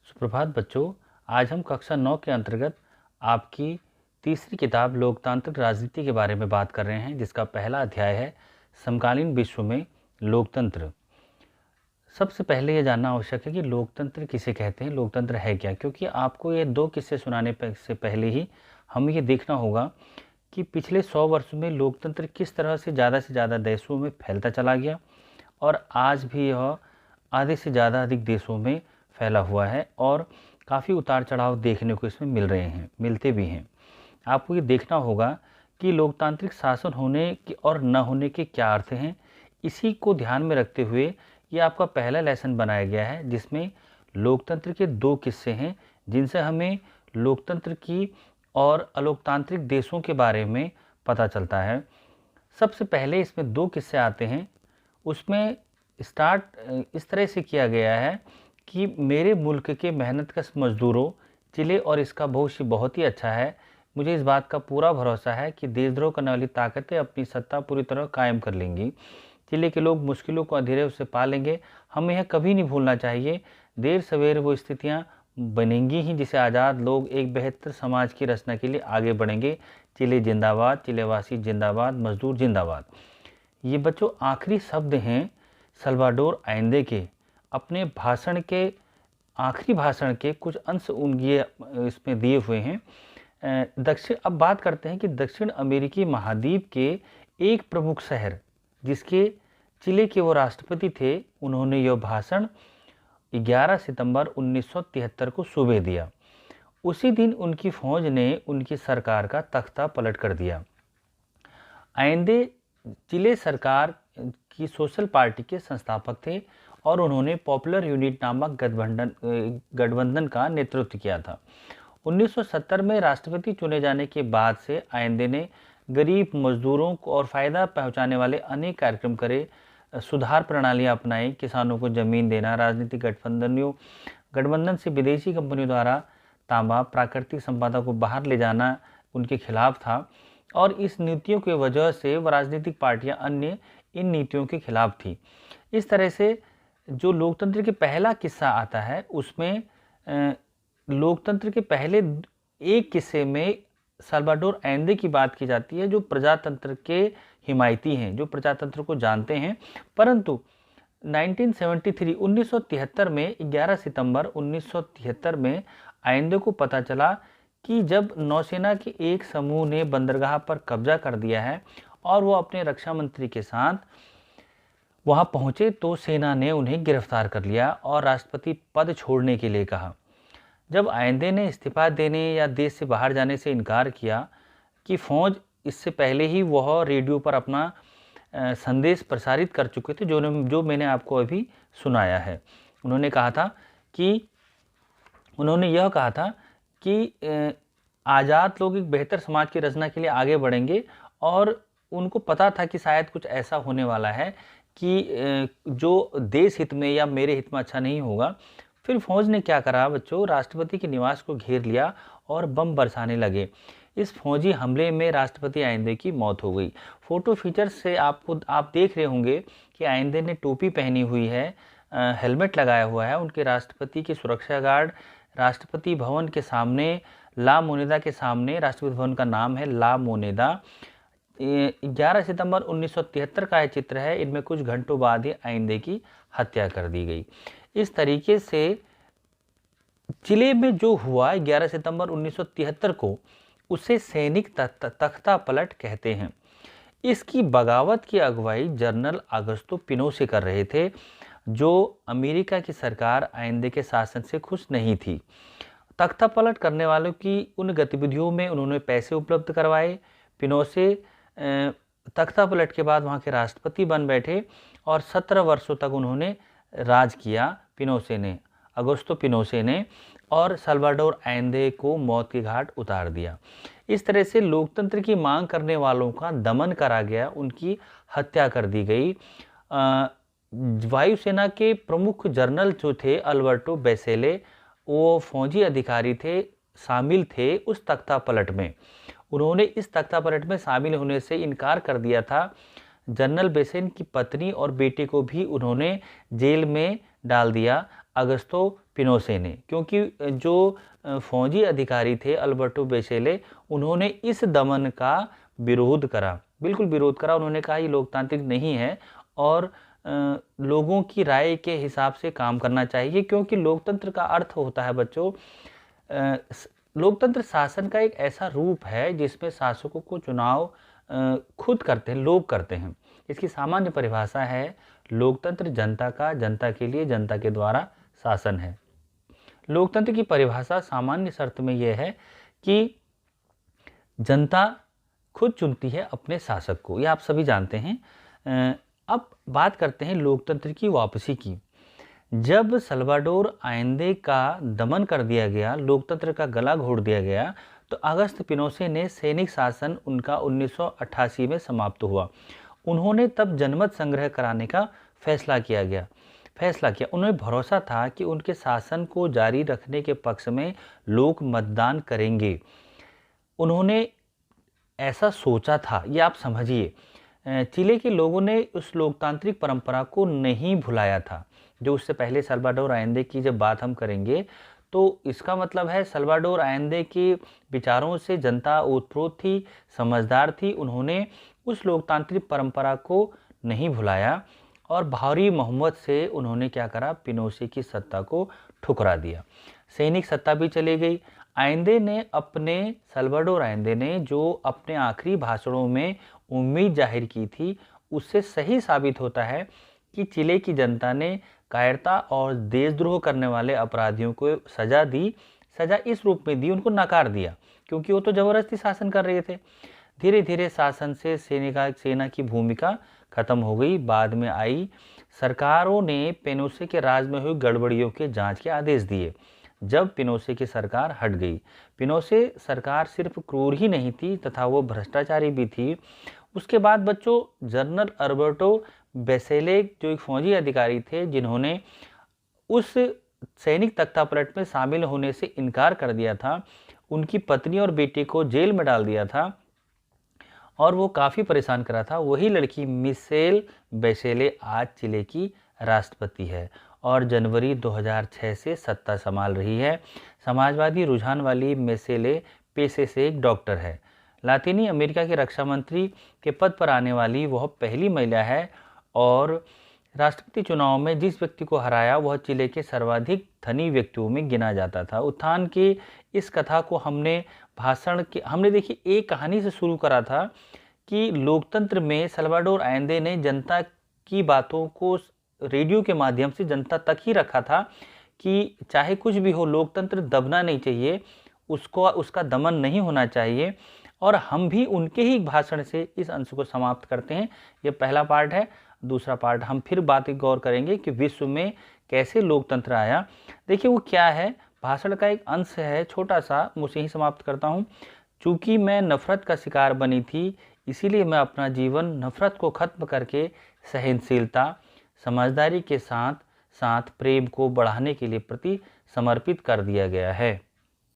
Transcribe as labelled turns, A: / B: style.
A: सुप्रभात बच्चों। आज हम कक्षा 9 के अंतर्गत आपकी तीसरी किताब लोकतांत्रिक राजनीति के बारे में बात कर रहे हैं, जिसका पहला अध्याय है समकालीन विश्व में लोकतंत्र। सबसे पहले ये जानना आवश्यक है कि लोकतंत्र किसे कहते हैं, लोकतंत्र है क्या। क्योंकि आपको ये दो किस्से सुनाने से पहले ही हमें ये देखना होगा कि पिछले 100 वर्षों में लोकतंत्र किस तरह से ज़्यादा देशों में फैलता चला गया और आज भी यह आधे से ज़्यादा अधिक देशों में फैला हुआ है और काफ़ी उतार चढ़ाव देखने को इसमें मिलते भी हैं। आपको ये देखना होगा कि लोकतांत्रिक शासन होने के और न होने के क्या अर्थ हैं। इसी को ध्यान में रखते हुए ये आपका पहला लेसन बनाया गया है, जिसमें लोकतंत्र के दो किस्से हैं, जिनसे हमें लोकतंत्र की और अलोकतांत्रिक देशों के बारे में पता चलता है। सबसे पहले इसमें दो किस्से आते हैं। उसमें स्टार्ट इस तरह से किया गया है कि मेरे मुल्क के मेहनतकश मज़दूरों, चिले और इसका भविष्य बहुत ही अच्छा है। मुझे इस बात का पूरा भरोसा है कि देशद्रोह करने वाली ताकतें अपनी सत्ता पूरी तरह कायम कर लेंगी। चिले के लोग मुश्किलों को अधीरे से पा लेंगे। हमें यह कभी नहीं भूलना चाहिए। देर सवेर वो स्थितियाँ बनेंगी ही जिसे आज़ाद लोग एक बेहतर समाज की रचना के लिए आगे बढ़ेंगे। चिले जिंदाबाद, चिलेवासी जिंदाबाद, मजदूर जिंदाबाद। ये बच्चों आखिरी शब्द हैं सल्वाडोर आइंदे के अपने भाषण के आखिरी भाषण के कुछ अंश उनके इसमें दिए हुए हैं। अब बात करते हैं कि दक्षिण अमेरिकी महाद्वीप के एक प्रमुख शहर, जिसके चिले के वो राष्ट्रपति थे, उन्होंने यह भाषण 11 सितंबर 1973 को सुबह दिया। उसी दिन उनकी फौज ने उनकी सरकार का तख्ता पलट कर दिया। आइंदे चिले सरकार की सोशल पार्टी के संस्थापक थे और उन्होंने पॉपुलर यूनिट नामक गठबंधन का नेतृत्व किया था। 1970 में राष्ट्रपति चुने जाने के बाद से आइंदे ने गरीब मजदूरों को और फ़ायदा पहुंचाने वाले अनेक कार्यक्रम करे, सुधार प्रणालियां अपनाई, किसानों को ज़मीन देना, राजनीतिक गठबंधन से विदेशी कंपनियों द्वारा तांबा प्राकृतिक संपदा को बाहर ले जाना उनके खिलाफ था और इस नीतियों की वजह से वह राजनीतिक पार्टियां अन्य इन नीतियों के खिलाफ थी। इस तरह से जो लोकतंत्र के पहला किस्सा आता है, उसमें लोकतंत्र के पहले एक किस्से में सल्वाडोर आइंदे की बात की जाती है, जो प्रजातंत्र के हिमायती हैं, जो प्रजातंत्र को जानते हैं। परंतु 1973 में 11 सितंबर 1973 में आइंदे को पता चला कि जब नौसेना के एक समूह ने बंदरगाह पर कब्जा कर दिया है और वो अपने रक्षा मंत्री के साथ वहां पहुंचे, तो सेना ने उन्हें गिरफ्तार कर लिया और राष्ट्रपति पद छोड़ने के लिए कहा। जब आइंदे ने इस्तीफा देने या देश से बाहर जाने से इनकार किया कि फौज इससे पहले ही वह रेडियो पर अपना संदेश प्रसारित कर चुके थे, जो मैंने आपको अभी सुनाया है। उन्होंने यह कहा था कि आज़ाद लोग एक बेहतर समाज की रचना के लिए आगे बढ़ेंगे और उनको पता था कि शायद कुछ ऐसा होने वाला है कि जो देश हित में या मेरे हित में अच्छा नहीं होगा। फिर फौज ने क्या करा बच्चों, राष्ट्रपति के निवास को घेर लिया और बम बरसाने लगे। इस फौजी हमले में राष्ट्रपति आइंदे की मौत हो गई। फोटो फीचर से आप देख रहे होंगे कि आइंदे ने टोपी पहनी हुई है, हेलमेट लगाया हुआ है। उनके राष्ट्रपति के सुरक्षा गार्ड राष्ट्रपति भवन के सामने, ला मोनेदा के सामने, राष्ट्रपति भवन का नाम है ला मोनेदा। 11 सितंबर 1973 का यह चित्र है। इनमें कुछ घंटों बाद ही आइंदे की हत्या कर दी गई। इस तरीके से चिले में जो हुआ 11 सितंबर 1973 को, उसे सैनिक तख्ता पलट कहते हैं। इसकी बगावत की अगुवाई जनरल अगस्तो पिनोसे कर रहे थे, जो अमेरिका की सरकार आइंदे के शासन से खुश नहीं थी। तख्ता पलट करने वालों की उन गतिविधियों में उन्होंने पैसे उपलब्ध करवाए। पिनोसे तख्ता पलट के बाद वहाँ के राष्ट्रपति बन बैठे और 17 वर्षों तक उन्होंने राज किया अगस्तो पिनोसे ने, और सल्वाडोर आइंदे को मौत के घाट उतार दिया। इस तरह से लोकतंत्र की मांग करने वालों का दमन करा गया, उनकी हत्या कर दी गई। वायुसेना के प्रमुख जनरल जो थे अल्बर्टो बेसेले, वो फौजी अधिकारी थे, शामिल थे उस तख्ता पलट में। उन्होंने इस तख्ता पलट में शामिल होने से इनकार कर दिया था। जनरल बेसेन की पत्नी और बेटे को भी उन्होंने जेल में डाल दिया। अगस्तो पिनोसे ने, क्योंकि जो फौजी अधिकारी थे अल्बर्टो बेसेले, उन्होंने इस दमन का विरोध करा, बिल्कुल विरोध करा। उन्होंने कहा ये लोकतांत्रिक नहीं है और लोगों की राय के हिसाब से काम करना चाहिए, क्योंकि लोकतंत्र का अर्थ होता है बच्चों, लोकतंत्र शासन का एक ऐसा रूप है जिसमें शासकों को चुनाव खुद करते हैं, लोग करते हैं। इसकी सामान्य परिभाषा है लोकतंत्र जनता का, जनता के लिए, जनता के द्वारा शासन है। लोकतंत्र की परिभाषा सामान्य शर्त में यह है कि जनता खुद चुनती है अपने शासक को, यह आप सभी जानते हैं। अब बात करते हैं लोकतंत्र की वापसी की। जब सल्वाडोर आयेंदे का दमन कर दिया गया, लोकतंत्र का गला घोट दिया गया, तो अगस्त पिनोसे ने सैनिक शासन उनका 1988 में समाप्त हुआ। उन्होंने तब जनमत संग्रह कराने का फैसला किया। उन्हें भरोसा था कि उनके शासन को जारी रखने के पक्ष में लोग मतदान करेंगे। उन्होंने ऐसा सोचा था, ये आप समझिए। चिले के लोगों ने उस लोकतांत्रिक परंपरा को नहीं भुलाया था जो उससे पहले सल्वाडोर आयेंदे की जब बात हम करेंगे तो इसका मतलब है सल्वाडोर आयेंदे के विचारों से जनता ओतप्रोत थी, समझदार थी। उन्होंने उस लोकतांत्रिक परंपरा को नहीं भुलाया और भारी मोहम्मद से उन्होंने क्या करा, पिनोसे की सत्ता को ठुकरा दिया। सैनिक सत्ता भी चली गई। सल्वाडोर आयेंदे ने जो अपने आखिरी भाषणों में उम्मीद जाहिर की थी, उससे सही साबित होता है कि चिले की जनता ने कायरता और देशद्रोह करने वाले अपराधियों को सजा दी। सजा इस रूप में दी, उनको नकार दिया, क्योंकि वो तो ज़बरदस्ती शासन कर रहे थे। धीरे धीरे शासन से सेना की भूमिका खत्म हो गई। बाद में आई सरकारों ने पिनोसे के राज में हुई गड़बड़ियों के जांच के आदेश दिए। जब पिनोसे की सरकार हट गई, पिनोसे सरकार सिर्फ क्रूर ही नहीं थी तथा वो भ्रष्टाचारी भी थी। उसके बाद बच्चों जनरल अल्बर्टो बेसेले जो एक फौजी अधिकारी थे, जिन्होंने उस सैनिक तख्तापलट में शामिल होने से इनकार कर दिया था, उनकी पत्नी और बेटे को जेल में डाल दिया था और वो काफ़ी परेशान करा था। वही लड़की मिशेल बेसेले आज चिले की राष्ट्रपति है और जनवरी 2006 से सत्ता संभाल रही है। समाजवादी रुझान वाली मिशेले पेशे से एक डॉक्टर है। लातीनी अमेरिका के रक्षा मंत्री के पद पर आने वाली वह पहली महिला है और राष्ट्रपति चुनाव में जिस व्यक्ति को हराया वह चिले के सर्वाधिक धनी व्यक्तियों में गिना जाता था। उत्थान की इस कथा को हमने देखिए एक कहानी से शुरू करा था कि लोकतंत्र में सल्वाडोर आयेंदे ने जनता की बातों को रेडियो के माध्यम से जनता तक ही रखा था कि चाहे कुछ भी हो, लोकतंत्र दबना नहीं चाहिए, उसका दमन नहीं होना चाहिए। और हम भी उनके ही भाषण से इस अंश को समाप्त करते हैं। ये पहला पार्ट है। दूसरा पार्ट हम फिर गौर करेंगे कि विश्व में कैसे लोकतंत्र आया। देखिए वो क्या है, भाषण का एक अंश है छोटा सा, मुझे ही समाप्त करता हूँ। चूँकि मैं नफ़रत का शिकार बनी थी, इसीलिए मैं अपना जीवन नफ़रत को खत्म करके सहनशीलता, समझदारी के साथ साथ प्रेम को बढ़ाने के लिए प्रति समर्पित कर दिया गया है।